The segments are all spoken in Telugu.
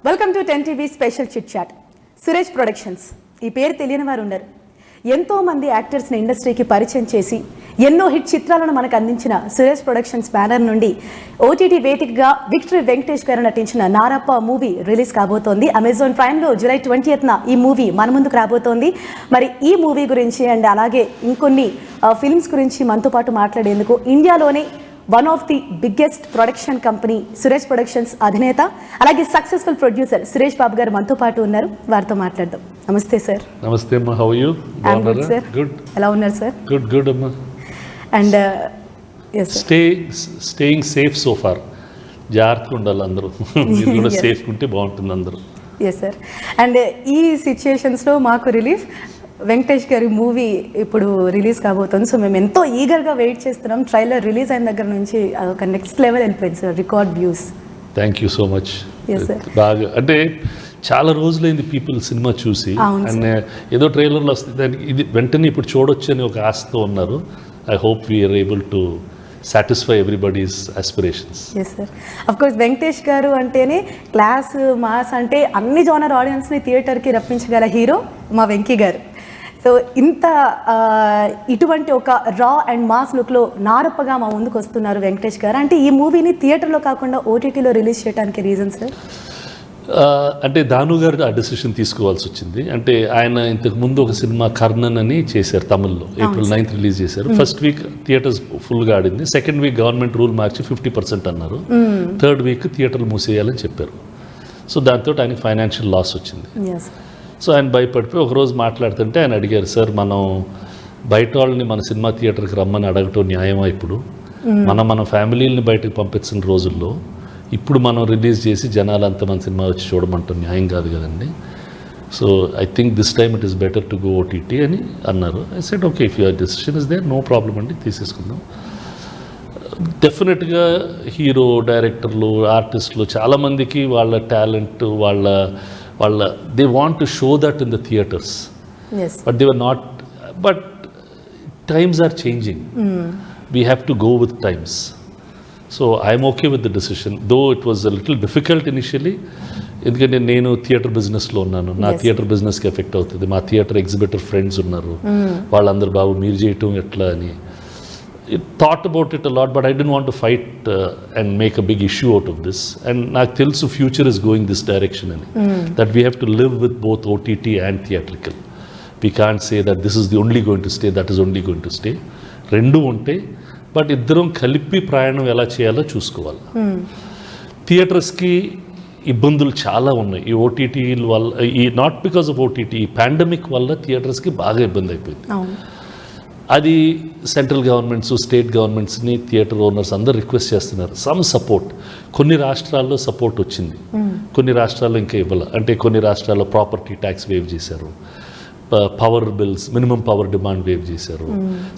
Welcome to 10 TV special chit chat. Suresh Productions ఈ పేరు తెలియని వారు ఉండరు. ఎంతో మంది యాక్టర్స్ని ఇండస్ట్రీకి పరిచయం చేసి ఎన్నో హిట్ చిత్రాలను మనకు అందించిన సురేష్ ప్రొడక్షన్స్ బ్యానర్ నుండి ఓటీటీ వేదికగా విక్టరీ వెంకటేష్ గారు నటించిన నారప్ప మూవీ రిలీజ్ కాబోతోంది. అమెజాన్ ప్రైమ్లో జూలై 20న ఈ మూవీ మన ముందుకు రాబోతోంది. మరి ఈ మూవీ గురించి అండ్ అలాగే ఇంకొన్ని ఫిల్మ్స్ గురించి మనతో పాటు మాట్లాడేందుకు ఇండియాలోనే one of the biggest production company Suresh productions అధినేత అలాగే సక్సెస్ఫుల్ ప్రొడ్యూసర్ సురేష్ బాబు గారు మనతో పాటు ఉన్నారు. వారితో మాట్లాడదాం. నమస్తే సార్. నమస్తే అమ్మా, how are you? Good sir. Good. ఎలా ఉన్నారు సార్? గుడ్ అమ్మా. And staying safe so far. జాగ్రత్తగా ఉండాలి అందరూ. మీరు కూడా సేఫ్ ఉంటే బాగుంటుంది అందరూ. Yes sir. అండ్ ఈ సిచ్యుయేషన్స్లో మాకు రిలీఫ్ వెంకటేష్ గారి మూవీ ఇప్పుడు రిలీజ్ కాబోతుంది. సో మేము ఎంతో ఈగర్గా వెయిట్ చేస్తున్నాం. ట్రైలర్ రిలీజ్ అయిన దగ్గర నుంచి ఒక నెక్స్ట్ లెవెల్ వెళ్ళిపోయింది sir, record views. Thank you so much. బాగా అంటే చాలా రోజులైంది పీపుల్ సినిమా చూసి, అండ్ ఏదో ట్రైలర్లో వస్తుంది దానికి ఇది వెంటనే ఇప్పుడు చూడొచ్చు అని ఒక ఆశతో ఉన్నారు. I hope we are able to satisfy everybody's aspirations. Yes sir. Of course Venkatesh గారు అంటేనే క్లాస్ మాస్ అంటే అన్ని జోనర్ ఆడియన్స్ని థియేటర్కి రప్పించగల హీరో మా వెంకీ గారు. సో ఇంత ఇటువంటి ఒక రా అండ్ మాస్ లుక్లో నారప్పగా మా ముందుకు వస్తున్నారు వెంకటేష్ గారు. అంటే ఈ మూవీని థియేటర్లో కాకుండా ఓటీటీలో రిలీజ్ చేయడానికి రీజన్ సార్? అంటే దాను గారు ఆ డెసిషన్ తీసుకోవాల్సి వచ్చింది. అంటే ఆయన ఇంతకు ముందు ఒక సినిమా కర్ణన్ అని చేశారు తమిళ్లో, April 9th రిలీజ్ చేశారు. ఫస్ట్ వీక్ థియేటర్స్ ఫుల్గా ఆడింది. సెకండ్ వీక్ గవర్నమెంట్ రూల్ మార్చి 50% అన్నారు. థర్డ్ వీక్ థియేటర్లు మూసేయాలని చెప్పారు. సో దాంతో ఆయనకి ఫైనాన్షియల్ లాస్ వచ్చింది. సో ఆయన భయపడిపోయి ఒకరోజు మాట్లాడుతుంటే ఆయన అడిగారు, సార్ మనం బయట వాళ్ళని మన సినిమా థియేటర్కి రమ్మని అడగటం న్యాయమా? ఇప్పుడు మన ఫ్యామిలీని బయటకు పంపించిన రోజుల్లో ఇప్పుడు మనం రిలీజ్ చేసి జనాలంతా మన సినిమా వచ్చి చూడమంటాం న్యాయం కాదు కదండి. So I think this time it is better to go OTT అని అన్నారు. I said okay, if your decision is there no problem అండి, తీసేసుకుందాం. డెఫినెట్గా హీరో డైరెక్టర్లు ఆర్టిస్టులు చాలామందికి వాళ్ళ టాలెంట్ వాళ్ళ they want to show that in the theatres, but they were not. But times are changing, we have to go with times. So I'm okay with the decision, though it was a little difficult initially. ఎందుకంటే నేను థియేటర్ బిజినెస్లో ఉన్నాను, నా థియేటర్ బిజినెస్కి ఎఫెక్ట్ అవుతుంది. మా థియేటర్ ఎగ్జిబిటర్ ఫ్రెండ్స్ ఉన్నారు, వాళ్ళందరూ బాబు మీరు చేయటం ఎట్లా అని thought about it a lot, but I didn't want to fight and make a big issue out of this. And నాకు తెలుసు future is going this direction అని, that we have to live with both OTT and theatrical. We can't say that this is the only going to stay, that is only going to stay. రెండు ఉంటాయి, బట్ ఇద్దరం కలిపి ప్రయాణం ఎలా చేయాలో చూసుకోవాలి. థియేటర్స్కి ఇబ్బందులు చాలా ఉన్నాయి ఈ ఓటీటీ వల్ల. ఈ నాట్ బికాస్ ఆఫ్ ఓటీటీ, ఈ పాండమిక్ వల్ల థియేటర్స్కి బాగా ఇబ్బంది అయిపోయింది. అది సెంట్రల్ గవర్నమెంట్స్ స్టేట్ గవర్నమెంట్స్ని థియేటర్ ఓనర్స్ అందరూ రిక్వెస్ట్ చేస్తున్నారు సమ్ సపోర్ట్. కొన్ని రాష్ట్రాల్లో సపోర్ట్ వచ్చింది, కొన్ని రాష్ట్రాల్లో ఇంకా ఇవ్వాలి. అంటే కొన్ని రాష్ట్రాల్లో ప్రాపర్టీ ట్యాక్స్ వేవ్ చేశారు, power bills minimum power demand waive చేశారు,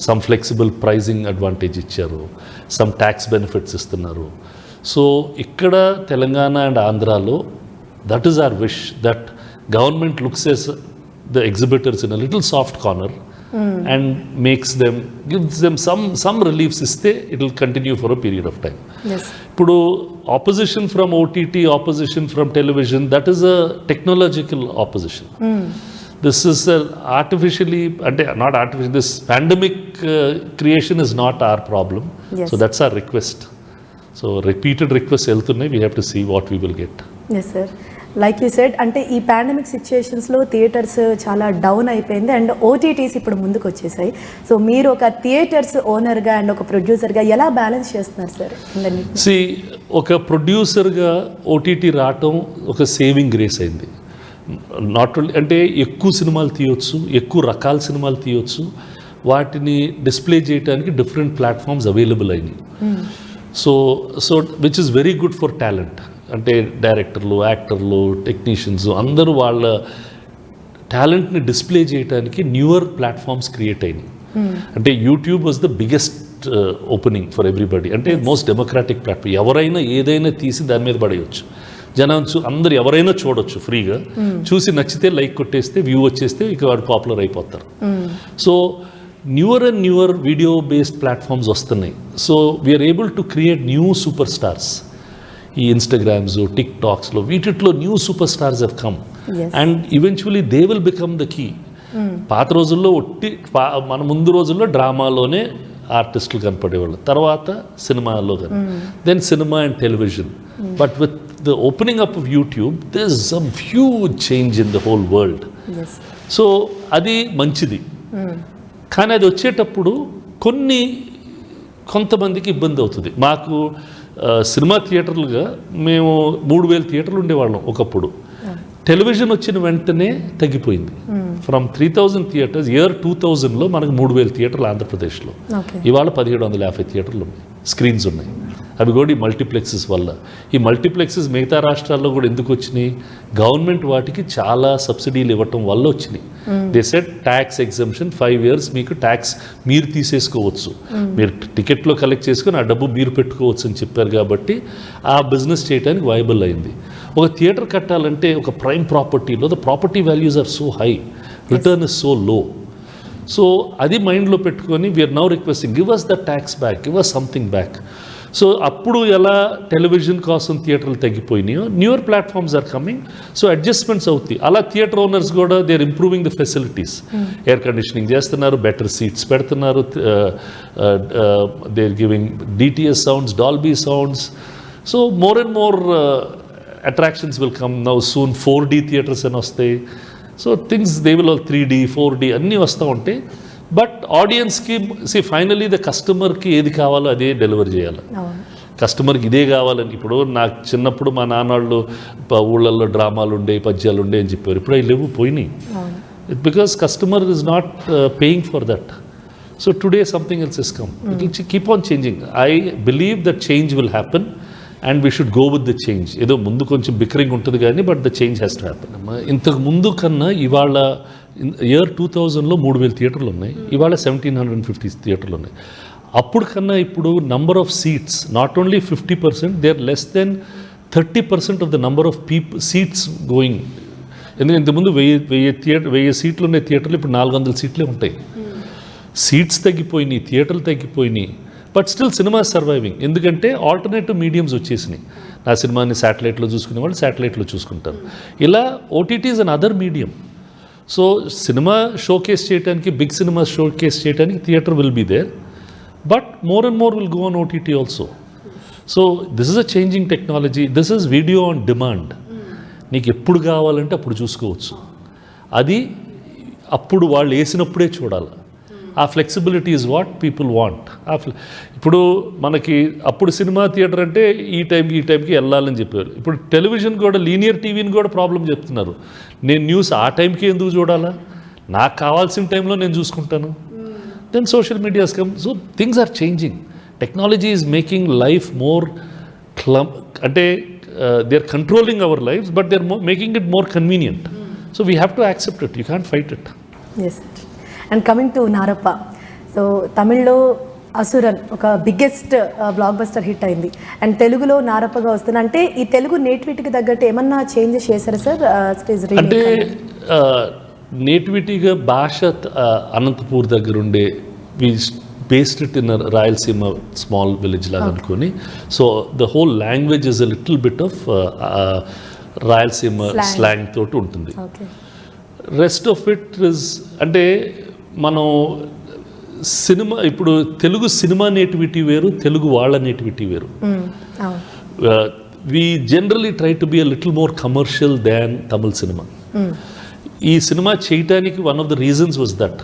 సమ్ ఫ్లెక్సిబుల్ ప్రైజింగ్ అడ్వాంటేజ్ ఇచ్చారు, సమ్ ట్యాక్స్ బెనిఫిట్స్ ఇస్తున్నారు. సో ఇక్కడ తెలంగాణ అండ్ ఆంధ్రాలో that is our wish, that government looks as the exhibitors in a little soft corner and gives them some reliefs iste, it will continue for a period of time. Ippudu opposition from OTT, opposition from television, that is a technological opposition. This is artificially, not artificial, this pandemic creation is not our problem. So that's our request. So repeated requests వెళ్తున్నాయి, we have to see what we will get. Yes sir. Like you said, అంటే ఈ పాండమిక్ సిచ్యుయేషన్స్లో థియేటర్స్ చాలా డౌన్ అయిపోయింది అండ్ ఓటీటీస్ ఇప్పుడు ముందుకు వచ్చేసాయి. సో మీరు ఒక థియేటర్స్ ఓనర్గా అండ్ ఒక ప్రొడ్యూసర్గా ఎలా బ్యాలెన్స్ చేస్తున్నారు సార్? ఒక ప్రొడ్యూసర్గా ఓటీటీ రావటం ఒక సేవింగ్ గ్రేస్ అయింది. నాట్ ఓన్లీ అంటే ఎక్కువ సినిమాలు తీయొచ్చు, ఎక్కువ రకాల సినిమాలు తీయొచ్చు, వాటిని డిస్ప్లే చేయడానికి డిఫరెంట్ ప్లాట్ఫామ్స్ అవైలబుల్ అయినాయి. So which is very good for talent. అంటే డైరెక్టర్లు, యాక్టర్లు, టెక్నీషియన్స్ అందరూ వాళ్ళ టాలెంట్ని డిస్ప్లే చేయడానికి న్యూయర్ ప్లాట్ఫామ్స్ క్రియేట్ అయినాయి. అంటే YouTube was the biggest opening for everybody. అంటే మోస్ట్ డెమోక్రాటిక్ ప్లాట్ఫామ్, ఎవరైనా ఏదైనా తీసి దాని మీద పడేయచ్చు. జనం అందరు ఎవరైనా చూడొచ్చు ఫ్రీగా, చూసి నచ్చితే లైక్ కొట్టేస్తే వ్యూ వచ్చేస్తే ఇక వాడు పాపులర్ అయిపోతారు. So newer and newer video based platforms వస్తున్నాయి. So we're able to create new super stars. ఈ ఇన్స్టాగ్రామ్స్, టిక్ టాక్స్లో వీటిలో new super stars have come Yes. And eventually they will become the key. పాత రోజుల్లో మన ముందు రోజుల్లో డ్రామాలోనే ఆర్టిస్టులు కనపడేవాళ్ళు, తర్వాత సినిమాలో కానీ, then cinema and television. But with the opening up of YouTube there is some huge change in the whole world. Yes. So అది మంచిది. కానీ అది వచ్చేటప్పుడు కొంతమందికి ఇబ్బంది అవుతుంది. మాకు సినిమా థియేటర్లుగా మేము 3,000 థియేటర్లు ఉండేవాళ్ళం ఒకప్పుడు. టెలివిజన్ వచ్చిన వెంటనే తగ్గిపోయింది. ఫ్రమ్ 3,000 థియేటర్స్ ఇయర్ 2000లో మనకు 3,000 థియేటర్లు ఆంధ్రప్రదేశ్లో. Okay. ఇవాళ 1,750 థియేటర్లు ఉన్నాయి, స్క్రీన్స్ ఉన్నాయి. అవి కూడా ఈ మల్టీప్లెక్సెస్ వల్ల. ఈ మల్టీప్లెక్సెస్ మిగతా రాష్ట్రాల్లో కూడా ఎందుకు వచ్చినాయి? గవర్నమెంట్ వాటికి చాలా సబ్సిడీలు ఇవ్వటం వల్ల వచ్చినాయి. They set tax exemption 5 years మీకు ట్యాక్స్ మీరు తీసేసుకోవచ్చు, మీరు టికెట్లో కలెక్ట్ చేసుకొని ఆ డబ్బు మీరు పెట్టుకోవచ్చు అని చెప్పారు. కాబట్టి ఆ బిజినెస్ చేయడానికి వైబుల్ అయింది. ఒక థియేటర్ కట్టాలంటే ఒక ప్రైమ్ ప్రాపర్టీలో the property values are so high, return is so low. So అది మైండ్లో పెట్టుకొని we're now requesting give us the tax back, give us something back. So అప్పుడు ఎలా టెలివిజన్ కోసం థియేటర్లు తగ్గిపోయినాయో newer platforms are coming. So adjustments అవుతాయి. అలా థియేటర్ ఓనర్స్ కూడా they are improving the facilities. Air conditioning చేస్తున్నారు, బెటర్ సీట్స్ పెడుతున్నారు, they are giving DTS sounds, Dolby sounds. So more and more attractions will come now soon. 4D theatres అని వస్తాయి. So things they will all 3D 4D అన్నీ వస్తూ ఉంటాయి. బట్ ఆడియన్స్కి ఫైనలీ ద కస్టమర్కి ఏది కావాలో అదే డెలివర్ చేయాలి. కస్టమర్కి ఇదే కావాలని. ఇప్పుడు నాకు చిన్నప్పుడు మా నాన్నవాళ్ళు ఊళ్ళల్లో డ్రామాలు ఉండే, పద్యాలు ఉండే అని చెప్పారు. ఇప్పుడు అవి లేవు, పోయినాయి. Because customer is not paying for that. So today something else is come. It will keep on changing. I believe that change will happen and we should go with the change. ఏదో ముందు కొంచెం బిక్కరింగ్ ఉంటుంది కానీ but the change has to happen. ఇంతకు ముందు కన్నా ఇవాళ ఇయర్ 2000లో 3,000 థియేటర్లు ఉన్నాయి, ఇవాళ 1,750 థియేటర్లు ఉన్నాయి. అప్పుడు కన్నా ఇప్పుడు number of seats not only 50%, they are less than 30% of the number of seats going. ఎందుకంటే ఇంతకుముందు 1000 సీట్లు ఉన్న థియేటర్లు ఇప్పుడు 400 సీట్లే ఉంటాయి. సీట్స్ తగ్గిపోయినాయి, థియేటర్లు తగ్గిపోయినాయి. But still cinema surviving. ఎందుకంటే ఆల్టర్నేటివ్ మీడియమ్స్ వచ్చేసినాయి. నా సినిమాని శాటిలైట్లో చూసుకునే వాళ్ళు శాటిలైట్లో చూసుకుంటారు. ఇలా OTTs and other medium. So cinema showcase చేయడానికి, బిగ్ సినిమా షోకేస్ చేయడానికి theatre will be there, but more and more will go on OTT also. So this is a changing technology. This is video on demand. నీకు ఎప్పుడు కావాలంటే అప్పుడు చూసుకోవచ్చు. అది అప్పుడు వాళ్ళు వేసినప్పుడే చూడాలి. ఆ flexibility is what people want. ఇప్పుడు మనకి అప్పుడు సినిమా థియేటర్ అంటే ఈ టైంకి వెళ్ళాలని చెప్పారు. ఇప్పుడు టెలివిజన్ కూడా లీనియర్ టీవీని కూడా ప్రాబ్లం చెప్తున్నారు. నేను న్యూస్ ఆ టైంకి ఎందుకు చూడాలా, నాకు కావాల్సిన టైంలో నేను చూసుకుంటాను. Then social medias come. So things are changing. Technology is making life more అంటే they are controlling our lives but they are making it more convenient. So we have to accept it. You can fight it. Yes. And coming to Narappa, so తమిళ్లో అసురన్ ఒక బిగ్గెస్ట్ బ్లాక్ బస్టర్ హిట్ అయింది అండ్ తెలుగులో నారప్పగా వస్తుంది. అంటే ఈ తెలుగు నేటివిటీకి తగ్గట్టు ఏమన్నా చేంజెస్ చేశారా సార్? అంటే నేటివిటీగా భాష అనంతపూర్ దగ్గర ఉండే based it in Rayalaseema small village లాగా అనుకొని, so the whole language is a little bit of Rayalaseema slang తోటి ఉంటుంది. రెస్ట్ ఆఫ్ ఇట్ ఇస్ అంటే మనం సినిమా ఇప్పుడు తెలుగు సినిమా నేటివిటీ వేరు, తెలుగు వాళ్ళ నేటివిటీ వేరు. We generally try to be a little more commercial than Tamil cinema. ఈ సినిమా చేయటానికి one of the reasons was that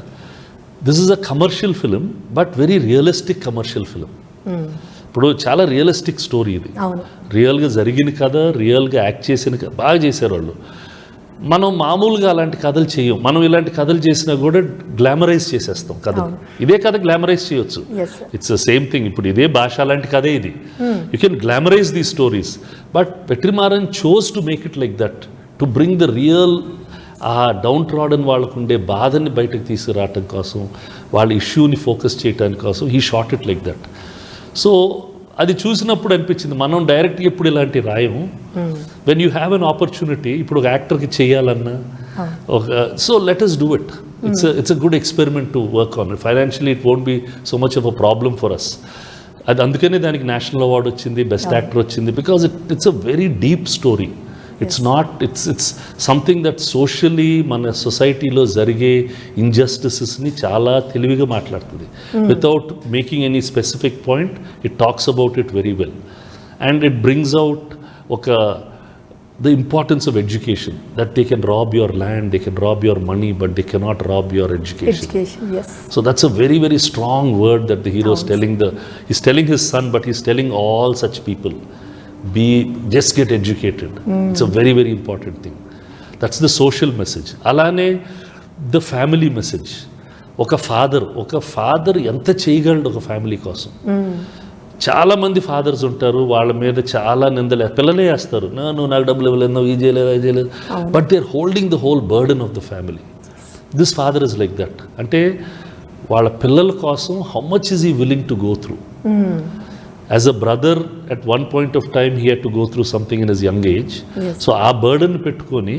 this is a commercial film but very realistic commercial film. ఇప్పుడు చాలా రియలిస్టిక్ స్టోరీ ఇది. రియల్గా జరిగిన కథ, రియల్గా యాక్ట్ చేసిన కథ బాగా చేశారు వాళ్ళు. మనం మామూలుగా అలాంటి కథలు చేయం. మనం ఇలాంటి కథలు చేసినా కూడా గ్లామరైజ్ చేసేస్తాం కథ. ఇదే కథ గ్లామరైజ్ చేయొచ్చు. It's the same thing. ఇప్పుడు ఇదే భాష లాంటి కథే ఇది. You can glamorise the stories. But Vetrimaaran chose to make it like that, to bring the real uh downtrodden వాళ్ళకు ఉండే బాధని బయటకు తీసుకురావటం కోసం, వాళ్ళ ఇష్యూని ఫోకస్ చేయడానికి కోసం he shot it like that. So అది చూసినప్పుడు అనిపించింది మనం డైరెక్ట్గా ఎప్పుడు ఇలాంటి రాయము. When you have an opportunity, ఇప్పుడు ఒక యాక్టర్కి చేయాలన్నా so let us do it. It's a good experiment to work on. Financially it won't be so much of a problem for us. అది అందుకనే దానికి నేషనల్ అవార్డు వచ్చింది, బెస్ట్ యాక్టర్ వచ్చింది, because it's a very deep story. It's not it's something that socially మన సొసైటీలో జరిగే ఇంజస్టిసెస్ని చాలా తెలివిగా మాట్లాడుతుంది. Without making any specific point it talks about it very well. And it brings out the importance of education, that they can rob your land, they can rob your money, but they cannot rob your education. Yes. So that's a very, very strong word that the hero is telling he's telling his son, but he's telling all such people, just get educated. It's a very, very important thing. That's the social message. Alane, the family message. ఒక ఫాదర్ ఎంత చేయగలడు ఒక ఫ్యామిలీ కోసం. చాలా మంది ఫాదర్స్ ఉంటారు, వాళ్ళ మీద చాలా నిందలే పిల్లలే వేస్తారు, నువ్వు నాకు డబ్బులు ఇవ్వలేదు, నువ్వు ఇది చేయలేదు, but they are holding the whole burden of the family. This father is like that. అంటే వాళ్ళ పిల్లల కోసం how much is he willing to go through. As a brother at one point of time he had to go through something in his young age. So ఆ బర్డన్ పెట్టుకొని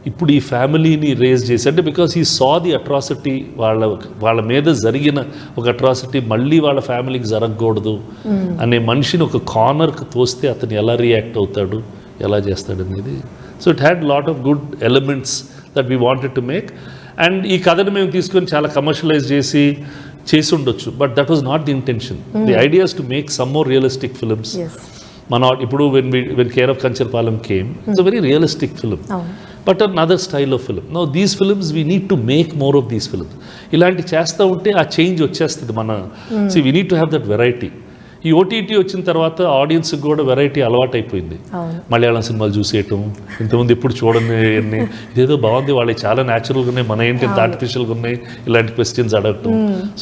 ఇప్పుడు ఈ ఫ్యామిలీని రేజ్ చేసి, అంటే because he saw the atrocity, వాళ్ళ మీద జరిగిన ఒక అట్రాసిటీ మళ్ళీ వాళ్ళ ఫ్యామిలీకి జరగకూడదు అనే మనిషిని ఒక కార్నర్కి తోస్తే అతను ఎలా రియాక్ట్ అవుతాడు, ఎలా చేస్తాడు అనేది. So it had lot of good elements that we wanted to make. And ఈ కథను మేము తీసుకొని చాలా కమర్షియలైజ్ చేసి ఉండొచ్చు, but that was not the intention. The ideas to make some more realistic films. ఇప్పుడు when Care of Kancharpalam came, it's a very realistic film, but another style of film. Now these films, we need to make more of these films. ఇలాంటి చేస్తూ ఉంటే ఆ చేంజ్ వచ్చేస్తుంది మన. See, we need to have that variety. ఈ ఓటీటీ వచ్చిన తర్వాత ఆడియన్స్కి కూడా వెరైటీ అలవాటు అయిపోయింది. మలయాళం సినిమాలు చూసేయటం, ఇంతకుముందు ఎప్పుడు చూడండి, ఇదేదో బాగుంది, వాళ్ళకి చాలా న్యాచురల్గా ఉన్నాయి, మన ఏంటి ఇంత ఆర్టిఫిషియల్గా ఉన్నాయి, ఇలాంటి క్వశ్చన్స్ అడగటం.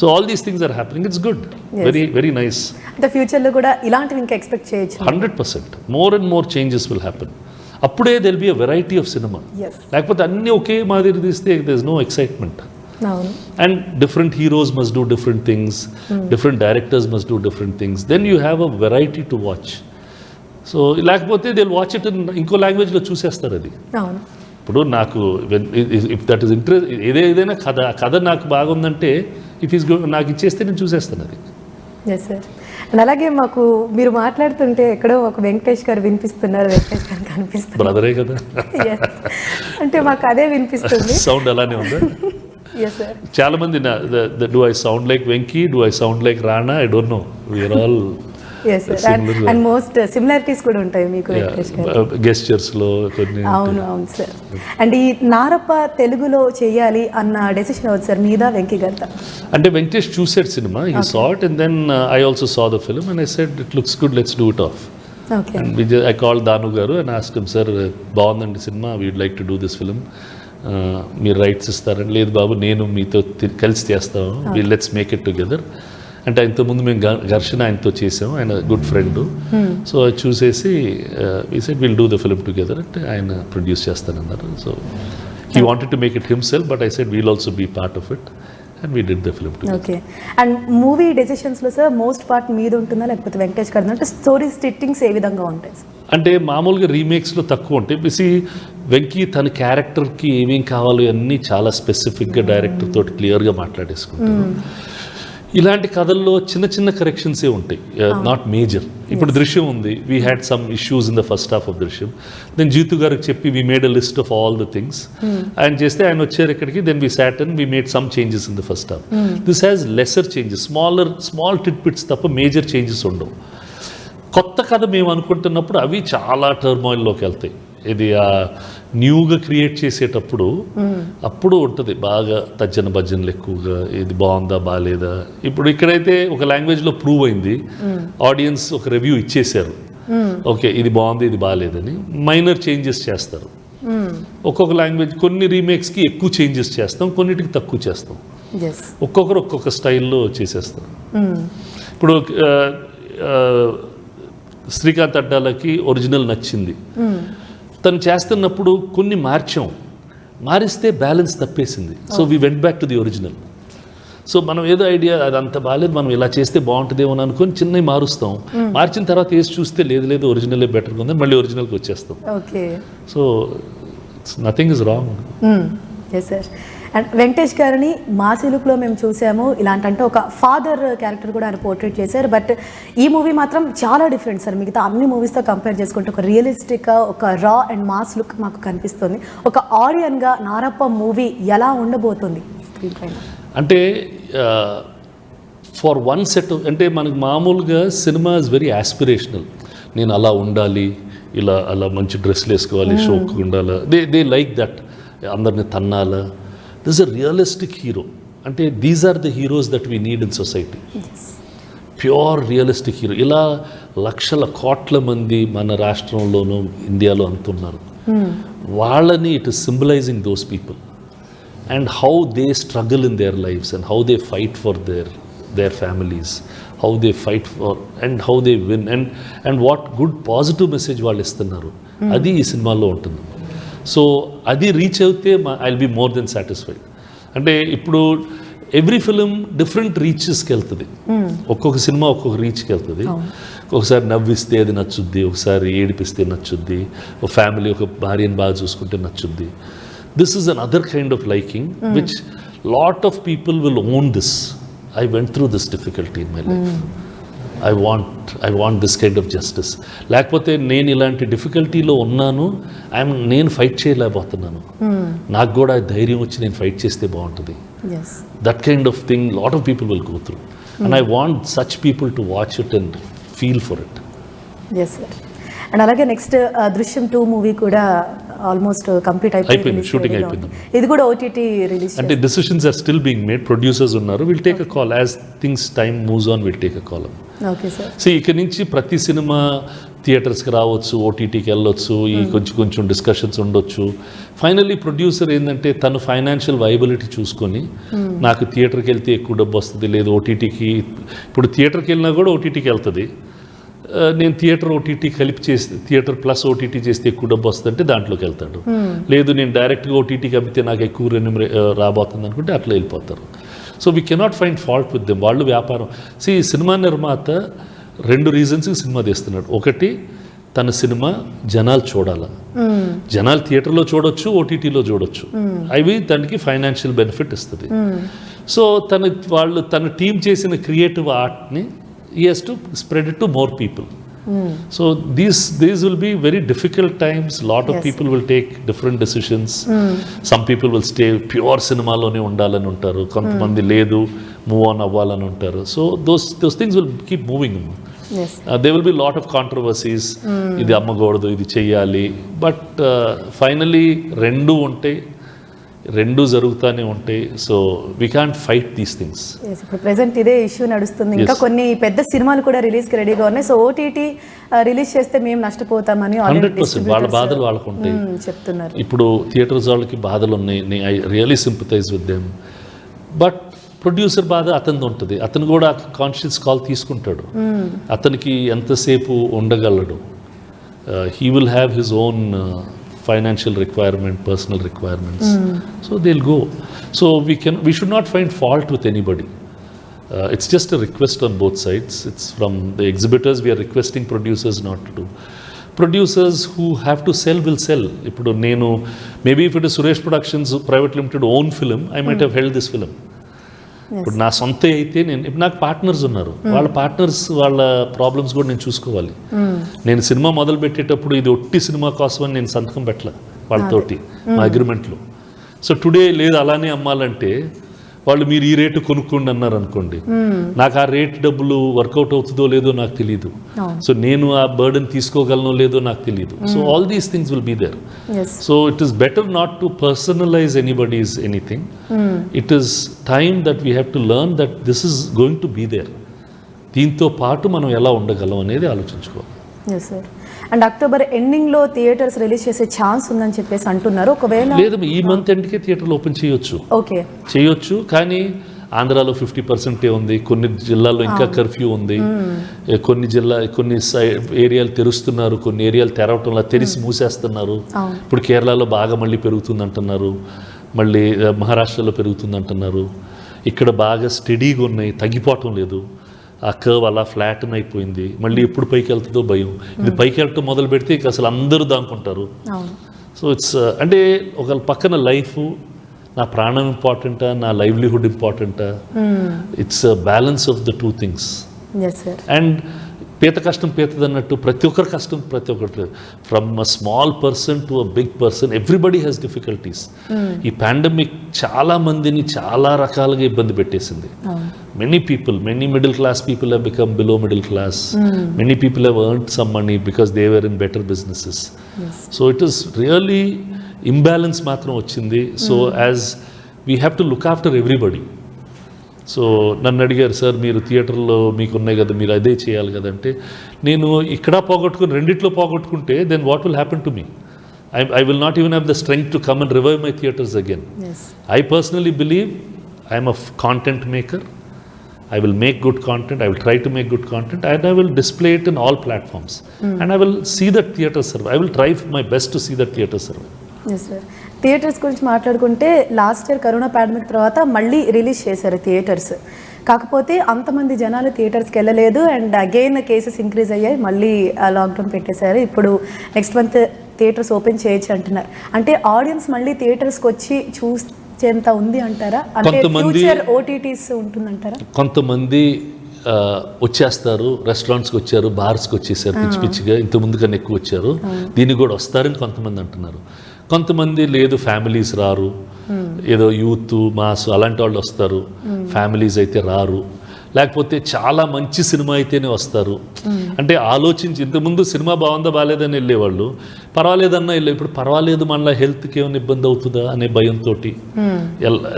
So all these things are happening. It's good, very very nice. అంటే ఫ్యూచర్లో కూడా ఇలాంటివి ఇంకా ఎక్స్పెక్ట్ చేయొచ్చు. 100% more and more changes will happen. అప్పుడే there be a variety of cinema. లేకపోతే అన్నీ ఒకే మాదిరి తీస్తే there is no excitement. And different heroes must do different things, different directors must do different things, then you have a variety to watch. So లేకపోతే they'll watch it in ఇంకో లాంగ్వేజ్లో చూసేస్తారు. అది ఇప్పుడు నాకు ఇఫ్ దట్ ఈస్ ఇంట్రెస్ట్, ఏదైనా కథ నాకు బాగుందంటే ఇఫ్ ఈస్ గుడ్ నాకు ఇచ్చేస్తే నేను చూసేస్తాను అది. Yes sir. అండ్ అలాగే మాకు మీరు మాట్లాడుతుంటే ఎక్కడో ఒక వెంకటేష్ గారు వినిపిస్తున్నారు, వెంకటేష్ గారు కనిపిస్తున్నారు. బ్రదరే కదా, అంటే మాకు అదే వినిపిస్తుంది. సౌండ్ అలానే ఉందా? Yes sir. చాలా మంది do I sound like Venki, do I sound like Rana, I don't know, we are all yes sir. And most similarities కూడా ఉంటాయి మీకు వెంకటేష్ గారు గెస్చర్స్ లో కొన్ని. అవును సార్. అండ్ ఈ నారప్ప తెలుగులో చేయాలి అన్న డెసిషన్ అవుతుంది సార్ మీదా వెంకీ గారితో? అంటే వెంకటేష్ చూసాడు cinema, he saw it and then I also saw the film and I said it looks good, let's do it off. Okay. And I called Danu garu and asked him, sir బాగుందండి cinema, we would like to do this film, మీరు రైట్స్ ఇస్తారని. లేదు బాబు, నేను మీతో కలిసి చేస్తాను, లెట్స్ మేక్ ఇట్ టుగెదర్ అంటే. ఇంతకుముందు మేము ఘర్షణ ఆయనతో చేసాము, ఆయన గుడ్ ఫ్రెండ్. సో అది చూసేసి ఈ said will do the film together అంటే ఆయన ప్రొడ్యూస్ చేస్తానన్నారు. So he wanted to make it himself, but I said we'll also be part of it and we did the film together. Okay. And movie డెసిషన్స్లో సార్ మోస్ట్ పార్ట్ మీద ఉంటుందా లేకపోతే వెంకటేష్ గారు? అంటే స్టోరీ స్టిట్టింగ్స్ ఏ విధంగా ఉంటాయి సార్? అంటే మామూలుగా రీమేక్స్లో తక్కువ ఉంటాయి. బిసి వెంకీ తన క్యారెక్టర్కి ఏమేం కావాలో అన్నీ చాలా స్పెసిఫిక్గా డైరెక్టర్ తోటి క్లియర్గా మాట్లాడేసుకుంటారు. ఇలాంటి కథల్లో చిన్న చిన్న కరెక్షన్సే ఉంటాయి, నాట్ మేజర్. ఇప్పుడు దృశ్యం ఉంది, we had some issues in the first half of Drishyam. Then Jeethu గారికి చెప్పి we made a list of all the things. ఆయన చేస్తే ఆయన వచ్చారు ఇక్కడికి, then we sat and we made some changes in the first half. This has lesser changes, small titbits తప్ప మేజర్ చేంజెస్ ఉండవు. కొత్త కథ మేము అనుకుంటున్నప్పుడు అవి చాలా టర్మాయిల్లోకి వెళ్తాయి. ఇది న్యూగా క్రియేట్ చేసేటప్పుడు అప్పుడు ఉంటుంది బాగా తర్జన భజనలు ఎక్కువగా, ఇది బాగుందా బాగాలేదా. ఇప్పుడు ఇక్కడైతే ఒక లాంగ్వేజ్లో ప్రూవ్ అయింది, ఆడియన్స్ ఒక రివ్యూ ఇచ్చేసారు, ఓకే ఇది బాగుంది ఇది బాగాలేదని. మైనర్ చేంజెస్ చేస్తారు ఒక్కొక్క లాంగ్వేజ్. కొన్ని రీమేక్స్కి ఎక్కువ చేంజెస్ చేస్తాం, కొన్నిటికి తక్కువ చేస్తాం. ఒక్కొక్కరు ఒక్కొక్క స్టైల్లో చేసేస్తారు. ఇప్పుడు శ్రీకాంత్ అడ్డాలకి ఒరిజినల్ నచ్చింది, తను చేస్తున్నప్పుడు కొన్ని మారిస్తే బ్యాలెన్స్ తప్పేసింది. So we went back to the original. So మనం ఏదో ఐడియా అది అంత బాగాలేదు, మనం ఇలా చేస్తే బాగుంటుందేమో అని అనుకొని చిన్నవి మారుస్తాం. మార్చిన తర్వాత వేసి చూస్తే లేదు ఒరిజినలే బెటర్గా ఉంది, మళ్ళీ ఒరిజినల్కి వచ్చేస్తాం. Okay. So nothing is wrong. Yes sir. And Venkatesh గారిని మాసీ లుక్లో మేము చూసాము, ఇలాంటి అంటే ఒక ఫాదర్ క్యారెక్టర్ కూడా ఆయన పోర్ట్రేట్ చేశారు. బట్ ఈ మూవీ మాత్రం చాలా డిఫరెంట్ సార్, మిగతా అన్ని మూవీస్తో కంపేర్ చేసుకుంటే ఒక రియలిస్టిక్గా ఒక రా అండ్ మాస్ లుక్ మాకు కనిపిస్తుంది. ఒక ఆడియన్గా నారప్ప మూవీ ఎలా ఉండబోతుంది స్క్రీన్ పైన? అంటే ఫర్ వన్ సెట్, అంటే మనకు మామూలుగా సినిమా ఇస్ వెరీ ఆస్పిరేషనల్. నేను అలా ఉండాలి, ఇలా అలా మంచి డ్రెస్లు వేసుకోవాలి, షోక్ ఉండాలి, దే లైక్ దట్, అందరిని తన్నాలా. This a realistic hero. అంటే these are the heroes that we need in society. Pure realistic hero. ఇలా లక్షల కోట్ల మంది మన రాష్ట్రంలోనూ ఇండియాలో అంటున్నారు. వాళ్ళని it is symbolising those people and how they struggle in their lives and how they fight for their families, how they fight for and how they win and what good positive message వాళ్ళు ఇస్తున్నారు, అది ఈ సినిమాలో ఉంటుంది. సో అది రీచ్ అయితే I will be more than satisfied. అంటే ఇప్పుడు ఎవ్రీ ఫిలిం డిఫరెంట్ రీచెస్కి వెళ్తుంది, ఒక్కొక్క సినిమా ఒక్కొక్క రీచ్కి వెళ్తుంది. ఒకసారి నవ్విస్తే అది నచ్చుద్ది, ఒకసారి ఏడిపిస్తే నచ్చుద్ది, ఒక ఫ్యామిలీ ఒక భార్యను బాగా చూసుకుంటే నచ్చుద్ది. This is another kind of liking which lot of people will own this. I went through this difficulty in my life. I want this kind of justice. లేకపోతే నేను ఇలాంటి డిఫికల్టీలో ఉన్నాను, నేను ఫైట్ చేయలేకపోతున్నాను, నాకు కూడా ధైర్యం వచ్చి నేను ఫైట్ చేస్తే బాగుంటుంది. That kind of thing lot of people will go through and I want such people to watch it and feel for it. Yes sir. And అలాగే నెక్స్ట్ దృశ్యం 2 మూవీ కూడా ఆల్మోస్ట్ కంప్లీట్ అయిపోయింది, షూటింగ్ అయిపోయింది. ఇది కూడా ఓటీటీ రిలీజ్. అంటే decisions are still being made, producers ఉన్నారు, will take a call as things time moves on, will take a call. Okay sir. So ఇక నుంచి ప్రతి సినిమా థియేటర్స్కి రావచ్చు, ఓటీటీకి వెళ్ళొచ్చు, ఈ కొంచెం డిస్కషన్స్ ఉండొచ్చు. ఫైనల్లీ ప్రొడ్యూసర్ ఏంటంటే తను ఫైనాన్షియల్ వైబిలిటీ చూసుకొని, నాకు థియేటర్కి వెళ్తే ఎక్కువ డబ్బు వస్తుంది, లేదు ఓటీటీకి, ఇప్పుడు థియేటర్కి వెళ్ళినా కూడా ఓటీటీకి వెళ్తుంది, నేను థియేటర్ ఓటీటీ కలిపి చేస్తే, థియేటర్ ప్లస్ ఓటీటీ చేస్తే ఎక్కువ డబ్బు వస్తుందంటే దాంట్లోకి వెళ్తాడు. లేదు నేను డైరెక్ట్గా ఓటీటీకి అమ్మితే నాకు ఎక్కువ రాబోతుంది అనుకుంటే అట్లా వెళ్ళిపోతారు. So we cannot find fault with them. వాళ్ళు వ్యాపారం. సినిమా నిర్మాత 2 రీజన్స్కి సినిమా తీస్తున్నాడు. ఒకటి, తన సినిమా జనాలు చూడాల, జనాలు థియేటర్లో చూడొచ్చు, ఓటీటీలో చూడొచ్చు, అవి దానికి ఫైనాన్షియల్ బెనిఫిట్ ఇస్తుంది. సో తన టీం చేసిన creative ఆర్ట్ని he has to spread it to more people. So these will be very difficult times. Lot of people will take different decisions. Some people will stay pure cinema lone undalani untaru, kontamandi ledu move on avvalani untaru. So those things will keep moving. Yes. There will be lot of controversies. Idi ammagodu, idi cheyali, but finally rendu unte, రెండు జరుగుతూనే ఉంటాయి. So we can't fight these things. ఇప్పుడు ప్రెసెంట్ ఇదే ఇష్యూ నడుస్తుంది. ఇంకా కొన్ని పెద్ద సినిమాలు కూడా రిలీజ్కి రెడీగా ఉన్నాయి. సో ఓటీటీ రిలీజ్ చేస్తే మేము నష్టపోతామని 100% వాళ్ళ బాధలు వాళ్ళకు ఉంటాయి చెప్తున్నారు. ఇప్పుడు థియేటర్స్ వాళ్ళకి బాధలు ఉన్నాయి, I really sympathise with them. But producer బాధ అతనిది ఉంటుంది, అతను కూడా కాన్షియస్ కాల్ తీసుకుంటాడు, అతనికి ఎంతసేపు ఉండగలడు. He will have his own financial requirement, personal requirements. So they'll go. So we should not find fault with anybody. It's just a request on both sides. It's from the exhibitors, we are requesting producers not to do. Producers who have to sell will sell. Ippudu nenu, maybe if it is Suresh Productions Private Limited own film, I might have held this film. ఇప్పుడు నా సొంత అయితే ఇప్పుడు నాకు పార్ట్నర్స్ ఉన్నారు, వాళ్ళ పార్ట్నర్స్ వాళ్ళ ప్రాబ్లమ్స్ కూడా నేను చూసుకోవాలి. నేను సినిమా మొదలు పెట్టేటప్పుడు ఇది ఒట్టి సినిమా కోసం అని నేను సంతకం పెట్టలే వాళ్ళతోటి మా అగ్రిమెంట్లో. సో టుడే లేదు అలానే అమ్మాలంటే వాళ్ళు మీరు ఈ రేటు కొనుక్కోండి అన్నారు అనుకోండి, నాకు ఆ రేట్ డబ్బులు వర్కౌట్ అవుతుందో లేదో నాకు తెలియదు. సో నేను ఆ బర్డెన్ తీసుకోగలనో లేదో నాకు తెలియదు. So all these things will be there. So it is better not to personalise anybody's anything. It is time that we have to learn that this is going to be there. దీంతో పాటు మనం ఎలా ఉండగలం అనేది ఆలోచించుకోవాలి. Yes sir. అండ్ అక్టోబర్ ఎండింగ్లో థియేటర్స్ రిలీజ్ చేసే ఛాన్స్ ఉందని చెప్పేసి అంటున్నారు. ఒకవేళ లేదు, ఈ మంత్ ఎండ్కే థియేటర్లు ఓపెన్ చేయొచ్చు. ఓకే, చేయొచ్చు, కానీ ఆంధ్రాలో 50% ఉంది, కొన్ని జిల్లాల్లో ఇంకా కర్ఫ్యూ ఉంది, కొన్ని ఏరియాలు తెరుస్తున్నారు, కొన్ని ఏరియాలు తెరవటంలో తెరిచి మూసేస్తున్నారు. ఇప్పుడు కేరళలో బాగా మళ్ళీ పెరుగుతుంది అంటున్నారు, మళ్ళీ మహారాష్ట్రలో పెరుగుతుంది అంటున్నారు. ఇక్కడ బాగా స్టడీగా ఉన్నాయి, తగ్గిపోవటం లేదు. ఆ కర్వ్ అలా ఫ్లాటన్ అయిపోయింది, మళ్ళీ ఎప్పుడు పైకి వెళ్తుందో భయం. ఇది పైకి వెళ్ళటం మొదలు పెడితే ఇక అసలు అందరూ దాక్కుంటారు. సో ఇట్స్ అంటే ఒక పక్కన లైఫ్, నా ప్రాణం ఇంపార్టెంటా, నా లైవ్లీహుడ్ ఇంపార్టెంటా? It's a balance of the two things. Yes sir. And పీత కష్టం పీతది అన్నట్టు ప్రతి ఒక్కరి కష్టం ప్రతి ఒక్కటి, from a small person to a big person, everybody has difficulties. ఈ పాండమిక్ చాలా మందిని చాలా రకాలుగా ఇబ్బంది పెట్టేసింది. Many people, many middle class people have become below middle class. Many people have earned some money because they were in better businesses. So it is really imbalance మాత్రం వచ్చింది. So as we have to look after everybody. So నన్ను అడిగారు, సార్ మీరు థియేటర్లో మీకు ఉన్నాయి కదా, మీరు అదే చేయాలి కదంటే, నేను ఇక్కడ పోగొట్టుకుని రెండిట్లో పోగొట్టుకుంటే then what will happen to me? I will not even have the strength to come and revive my theatres again. Yes. I personally believe I am a content maker. I will make good content. I will try to make good content, and I will display it in all platforms. And I will see that theatre survive. I will try my best to see that theatre survive. Yes sir. Theatres గురించి మాట్లాడుకుంటే లాస్ట్ ఇయర్ కరోనా పాండమిక్ తర్వాత మళ్ళీ రిలీజ్ చేశారు థియేటర్స్. కాకపోతే అంతమంది జనాలు థియేటర్స్కి వెళ్ళలేదు, అండ్ అగైన్ కేసెస్ ఇంక్రీజ్ అయ్యాయి, మళ్ళీ లాక్డౌన్ పెట్టేశారు. ఇప్పుడు నెక్స్ట్ మంత్ థియేటర్స్ ఓపెన్ చేయొచ్చు అంటున్నారు. అంటే ఆడియన్స్ మళ్ళీ థియేటర్స్కి వచ్చి చూసేంత ఉంది అంటారా? అంటే ఫ్యూచర్ ఓటీటీస్ ఉంటుందంటారా? కొంతమంది వచ్చేస్తారు, రెస్టారెంట్స్కి వచ్చారు, బార్స్కి వచ్చేసారు, పిచ్చి పిచ్చిగా ఇంతకుముందు కన్నా ఎక్కువ వచ్చారు, దీనికి కూడా వస్తారని కొంతమంది అంటున్నారు. కొంతమంది లేదు, ఫ్యామిలీస్ రారు, ఏదో యూత్ మాస్ అలాంటి వాళ్ళు వస్తారు, ఫ్యామిలీస్ అయితే రారు, లేకపోతే చాలా మంచి సినిమా అయితేనే వస్తారు. అంటే ఆలోచించి, ఇంతకుముందు సినిమా బాగుందా బాగాలేదని వెళ్ళేవాళ్ళు, పర్వాలేదన్నా వెళ్ళే, ఇప్పుడు పర్వాలేదు మళ్ళీ హెల్త్కి ఏమైనా ఇబ్బంది అవుతుందా అనే భయంతో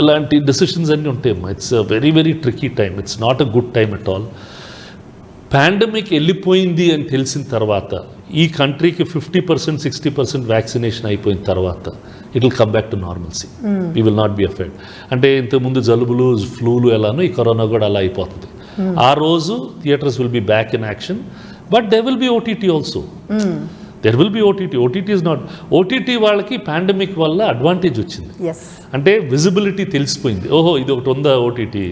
ఎలాంటి డెసిషన్స్ అన్నీ ఉంటాయమ్మా. It's a very very tricky time. It's not a good time at all. Pandemic వెళ్ళిపోయింది అని తెలిసిన తర్వాత, ఈ కంట్రీకి 50%, 60% వ్యాక్సినేషన్ అయిపోయిన తర్వాత it will come back to normalcy. We will not be affect. అంటే ఇంతకుముందు జలుబులు, ఫ్లూలు ఎలానో ఈ కరోనా కూడా అలా అయిపోతుంది. ఆ రోజు theatres will be back in action, but they will be OTT also. There will be OTT. OTT is not, OTT వాళ్ళకి పాండమిక్ వల్ల అడ్వాంటేజ్ వచ్చింది. అంటే విజిబిలిటీ తెలిసిపోయింది, ఓహో ఇది ఒకటి ఉందా ఓటీటీ.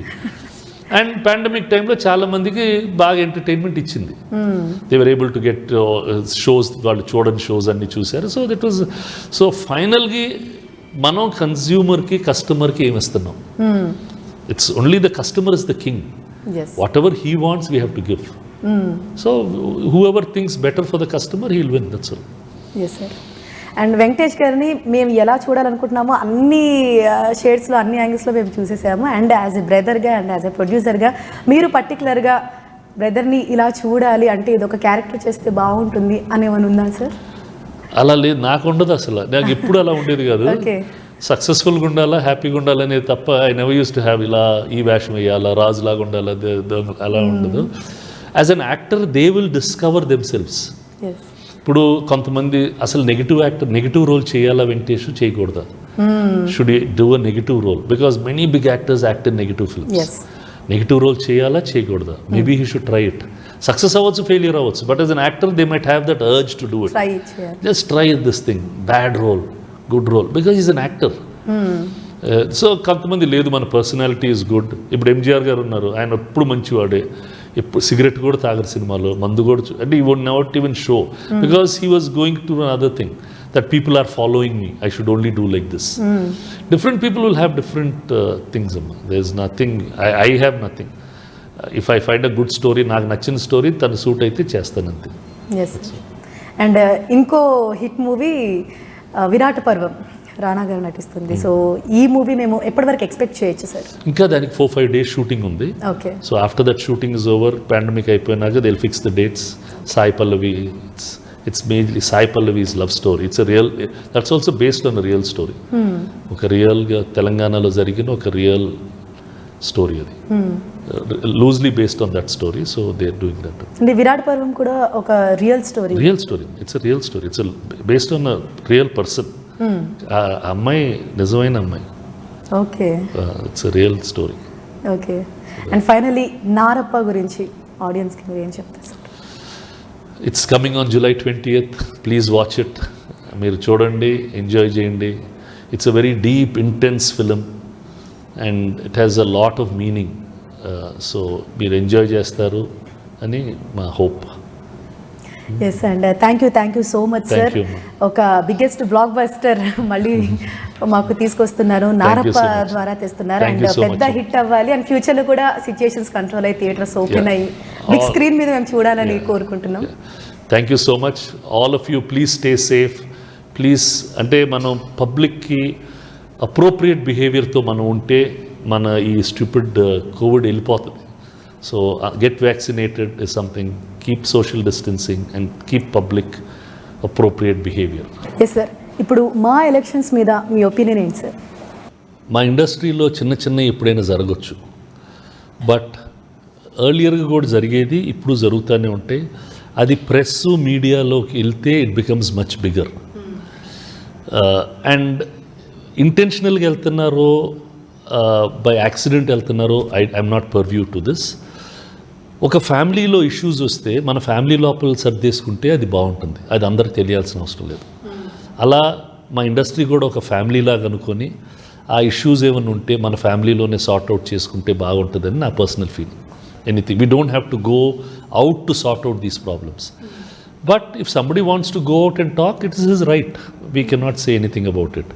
అండ్ పాండమిక్ టైంలో చాలా మందికి బాగా ఎంటర్టైన్మెంట్ ఇచ్చింది. They were able to get shows, వాళ్ళు చూడని షోస్ అన్ని చూశారు. సో దట్ వాజ్, సో ఫైనల్గా మనం కన్జ్యూమర్కి, కస్టమర్కి ఏమి ఇస్తున్నాం? It's only the customer is the king. Whatever he wants we have to give. So whoever things better for the customer, he will win. That's all. Yes sir. And Venkatesh గారిని మేము ఎలా చూడాలనుకుంటున్నామో అన్ని షేడ్స్లో, అన్ని యాంగిల్స్లో మేము చూసేసాము. అండ్ యాజ్ ఎ బ్రదర్గా అండ్ యాజ్ ఎ ప్రొడ్యూసర్గా మీరు పర్టికులర్గా బ్రదర్ని ఇలా చూడాలి అంటే ఇదొక క్యారెక్టర్ చేస్తే బాగుంటుంది అని ఏమైనా ఉందా సార్? అలా లేదు, నాకు ఉండదు అసలు. నాకు ఎప్పుడు అలా ఉండేది కాదు. సక్సెస్ఫుల్గా ఉండాలా, హ్యాపీగా ఉండాలనేది తప్ప I never use to have ఇలా ఈ వేషం వేయాలా, రాజులాగా ఉండాలా, అలా ఉండదు. As an actor they will discover themselves. ఇప్పుడు కొంతమంది అసలు నెగిటివ్ రోల్ చేయాలా వెంకటేష్, చేయకూడదా? Should do a negative role? Because many big actors act in negative films. Negative role చేయాలా, చేయకూడదా? Maybe he should try it. Success అవ్వచ్చు, ఫెయిలియర్ అవ్వచ్చు, but as an actor they might have that urge to do it. Just try this thing, bad role, good role, because is an actor. So కొంతమంది లేదు, మన పర్సనాలిటీ ఈజ్ గుడ్. ఇప్పుడు ఎంజీఆర్ గారు ఉన్నారు, ఆయన ఎప్పుడు మంచివాడే, ఎప్పుడు సిగరెట్ కూడా తాగరు సినిమాలో, మందు కూడా అంటే ఈ would not even show, because he was going to another thing that people are following me, I should only do like this. Different people will have different things అమ్మా. There is nothing, I have nothing. If I find a good story, నాకు నచ్చిన స్టోరీ తను సూట్ అయితే చేస్తానంతే. అండ్ ఇంకో హిట్ మూవీ విరాట పర్వం, రానా గారు నటిస్తుంది. సో ఈ మూవీ మేము ఎప్పటి వరకు ఎక్స్పెక్ట్ చేయొచ్చు సార్? ఇంకా దానికి 4-5 days షూటింగ్ ఉంది. Okay. So after that shooting is over, pandemic అయిపోయినాక they will fix the dates. Sai Pallavi, it's mainly Sai Pallavi's love story. It's real, that's also based on real story. ఒక రియల్గా తెలంగాణలో జరిగిన ఒక రియల్ స్టోరీ అది, loosely based on that story. So they are doing that. అంటే విరాట్ పర్వం కూడా ఒక real story. It's a real story. It's based on a real person. ఆ అమ్మాయి నిజమైన అమ్మాయి. Okay. It's a real story. Okay. And finally Narappa గురించి ఆడియన్స్కి మీరు ఏం చెప్తారు సార్? It's coming on July 20th. Please watch it. మీరు చూడండి, ఎంజాయ్ చేయండి. It's a very deep, intense film and it has a lot of meaning. So మీరు ఎంజాయ్ చేస్తారు అని మా hope. Yes and thank you so much Thank sir. you, ma'am. ఒక బిగ్గెస్ట్ బ్లాక్ బస్టర్ మళ్ళీ మాకు తీసుకొస్తున్నారు, నారప్ప so much. ద్వారా తెస్తున్నారు. Thank అండ్ you so పెద్ద much. హిట్ అవ్వాలి అండ్ ఫ్యూచర్ లో కూడా సిచ్యుయేషన్స్ కంట్రోల్ అయ్యి థియేటర్స్ ఓపెన్ Yeah. అయ్యి బిగ్ All- స్క్రీన్ మీద మేము చూడాలని కోరుకుంటున్నాం. Thank you so much all of you. Please stay safe please. అంటే మనం పబ్లిక్కి అప్రోప్రియేట్ బిహేవియర్తో మనం ఉంటే మన ఈ స్టూపిడ్ కోవిడ్ వెళ్ళిపోతుంది. So get vaccinated is something, keep social distancing and keep public appropriate behaviour. Yes sir, ఇప్పుడు మా ఎలక్షన్స్ మీద మీ ఒపీనియన్ ఏంటి సార్? మా ఇండస్ట్రీలో చిన్న చిన్న ఎప్పుడైనా జరగచ్చు, బట్ ఎర్లియర్గా కూడా జరిగేది ఇప్పుడు జరుగుతూనే ఉంటాయి. అది ప్రెస్ మీడియాలోకి వెళ్తే it becomes much bigger. And ఇంటెన్షనల్గా వెళ్తున్నారో బై యాక్సిడెంట్ వెళ్తున్నారో I'm not purview to this. ఒక ఫ్యామిలీలో ఇష్యూస్ వస్తే మన ఫ్యామిలీ లోపల సర్దేసుకుంటే అది బాగుంటుంది, అది అందరికి తెలియాల్సిన అవసరం లేదు. అలా మా ఇండస్ట్రీ కూడా ఒక ఫ్యామిలీలాగా అనుకొని ఆ ఇష్యూస్ ఏమైనా ఉంటే మన ఫ్యామిలీలోనే సార్ట్ అవుట్ చేసుకుంటే బాగుంటుందని నా personal feeling. Anything we don't have to go out to sort out these problems. But if somebody wants to go out and talk, it is his right. We cannot say anything about it.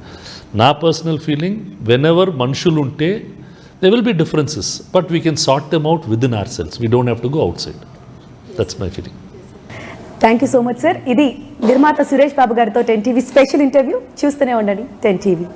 నా పర్సనల్ ఫీలింగ్, వెన్ ఎవర్ మనుషులు ఉంటే there will be differences, but we can sort them out within ourselves. We don't have to go outside. That's my feeling. Thank you so much sir. ఇది నిర్మాత సురేష్ బాబు గారితో 10 టీవీ స్పెషల్ ఇంటర్వ్యూ. చూస్తూనే ఉండండి 10 టీవీ.